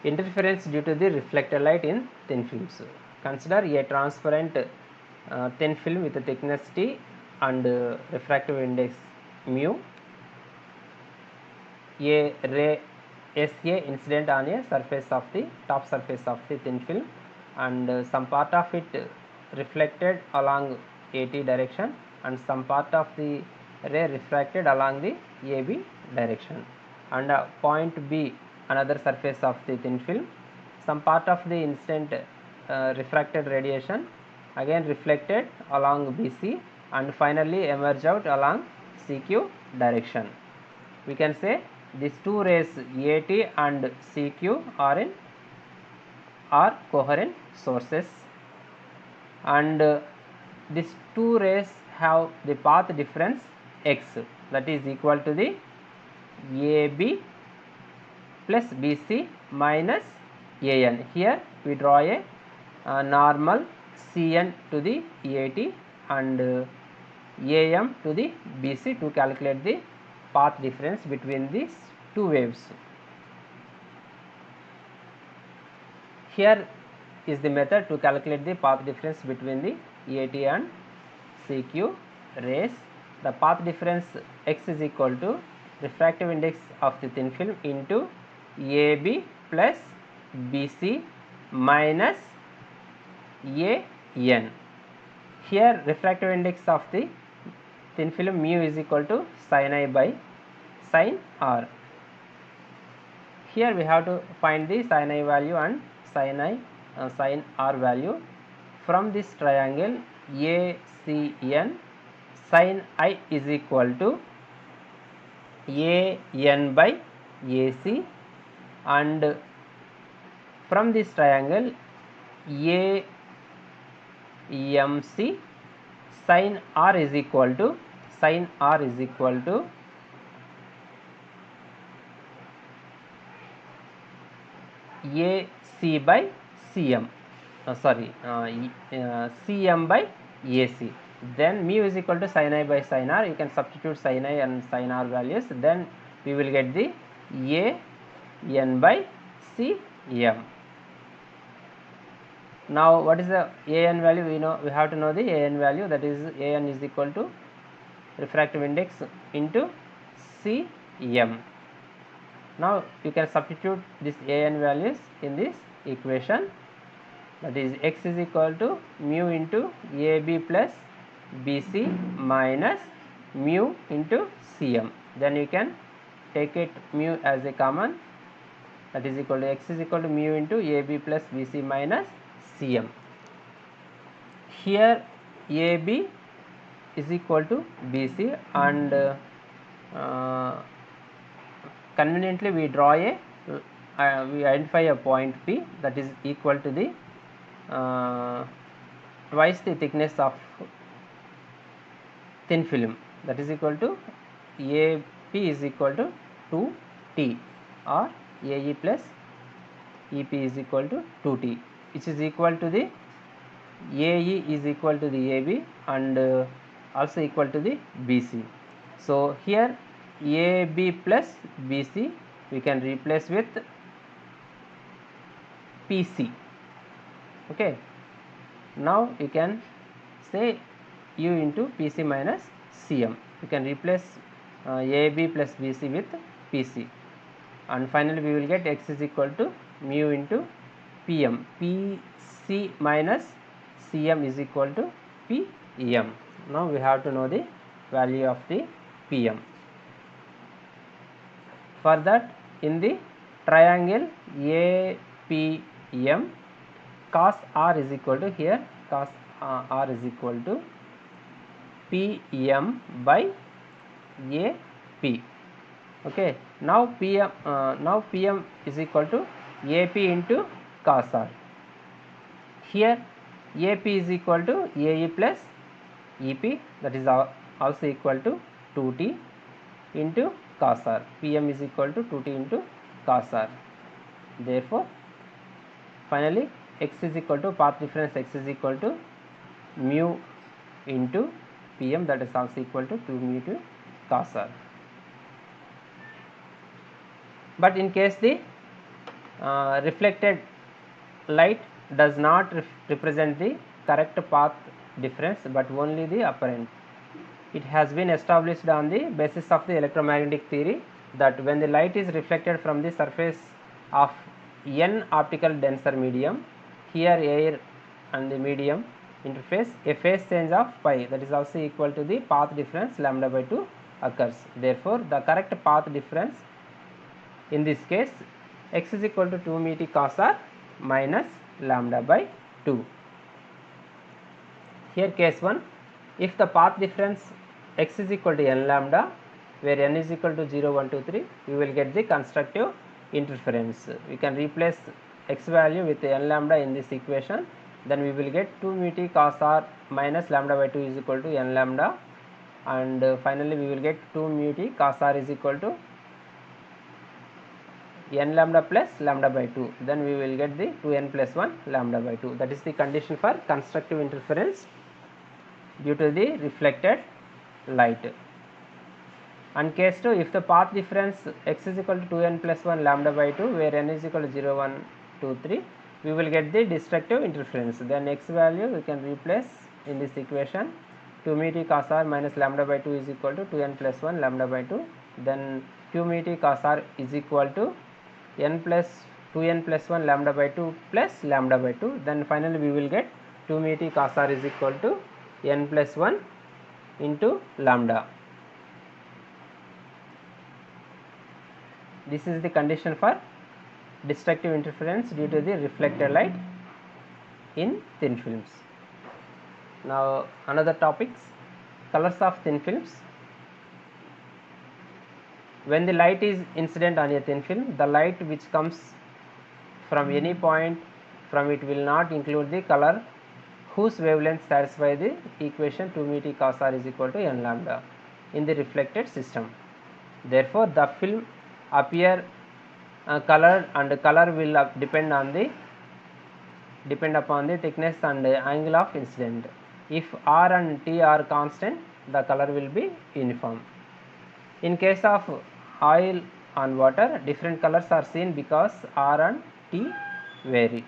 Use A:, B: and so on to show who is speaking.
A: Interference due to the reflected light in thin films. Consider a transparent thin film with a thickness T and refractive index mu. A ray SA incident on a surface of the top surface of the thin film, and some part of it reflected along AT direction and some part of the ray refracted along the AB direction, and point B another surface of the thin film, some part of the incident refracted radiation again reflected along BC and finally emerge out along CQ direction. We can say these two rays AT and CQ are coherent sources, and these two rays have the path difference x, that is equal to the AB plus BC minus AN. Here we draw a normal CN to the AT and AM to the BC to calculate the path difference between these two waves. Here is the method to calculate the path difference between the AT and CQ rays. The path difference x is equal to refractive index of the thin film into AB plus BC minus AN. Here refractive index of the thin film mu is equal to sin I by sin R. Here we have to find the sin I value and sin R value from this triangle ACN. Sin I is equal to AN by AC, and from this triangle AMC, sin R is equal to AC by CM, CM by AC. Then mu is equal to sin I by sin R. You can substitute sin I and sin R values, then we will get the AN by CM. Now what is the AN value? We have to know the AN value, that is AN is equal to refractive index into CM. Now you can substitute this AN values in this equation, that is x is equal to mu into AB plus BC minus mu into CM. Then you can take it mu as a common, that is equal to x is equal to mu into AB plus BC minus CM. Here AB is equal to BC, and conveniently we draw we identify a point P that is equal to the twice the thickness of thin film, that is equal to AP is equal to 2T, or AE plus EP is equal to 2T, which is equal to the AE is equal to the AB and also equal to the BC. So here AB plus BC we can replace with PC. Okay, now you can say U into PC minus CM. You can replace AB plus BC with PC, and finally we will get x is equal to mu into PM. PC minus CM is equal to PM. Now we have to know the value of the PM. For that, in the triangle APM, cos R is equal to, here cos R is equal to PM by AP. Okay, now PM is equal to AP into cos R. Here AP is equal to AE plus EP, that is also equal to 2T into cos R. PM is equal to 2T into cos R. Therefore, finally x is equal to path difference, x is equal to mu into PM, that is also equal to 2 mu to cos R. But in case the reflected light does not represent the correct path difference but only the apparent. It has been established on the basis of the electromagnetic theory that when the light is reflected from the surface of n optical denser medium, here air and the medium interface, a phase change of pi, that is also equal to the path difference lambda by 2 occurs. Therefore, the correct path difference in this case x is equal to 2 m t cos r minus lambda by 2. Here case 1, if the path difference x is equal to n lambda, where n is equal to 0, 1, 2, 3, we will get the constructive interference. We can replace x value with n lambda in this equation, then we will get 2 m t cos r minus lambda by 2 is equal to n lambda, and finally we will get 2 m t cos r is equal to n lambda plus lambda by 2, then we will get the 2n plus 1 lambda by 2. That is the condition for constructive interference due to the reflected light. And case 2, if the path difference x is equal to 2n plus 1 lambda by 2, where n is equal to 0, 1, 2, 3, we will get the destructive interference. Then x value we can replace in this equation, 2 m t cos r minus lambda by 2 is equal to 2n plus 1 lambda by 2, then 2 m t cos r is equal to n plus 2n plus 1 lambda by 2 plus lambda by 2, then finally we will get 2 m t cos r is equal to n plus 1 into lambda. This is the condition for destructive interference due to the reflected light in thin films. Now another topics, colors of thin films. When the light is incident on a thin film, the light which comes from any point from it will not include the color whose wavelength satisfy the equation 2 m t cos r is equal to n lambda in the reflected system. Therefore, the film appear colored, and color will depend upon the thickness and angle of incident. If r and t are constant, the color will be uniform. In case of oil on water, different colors are seen because r and t vary.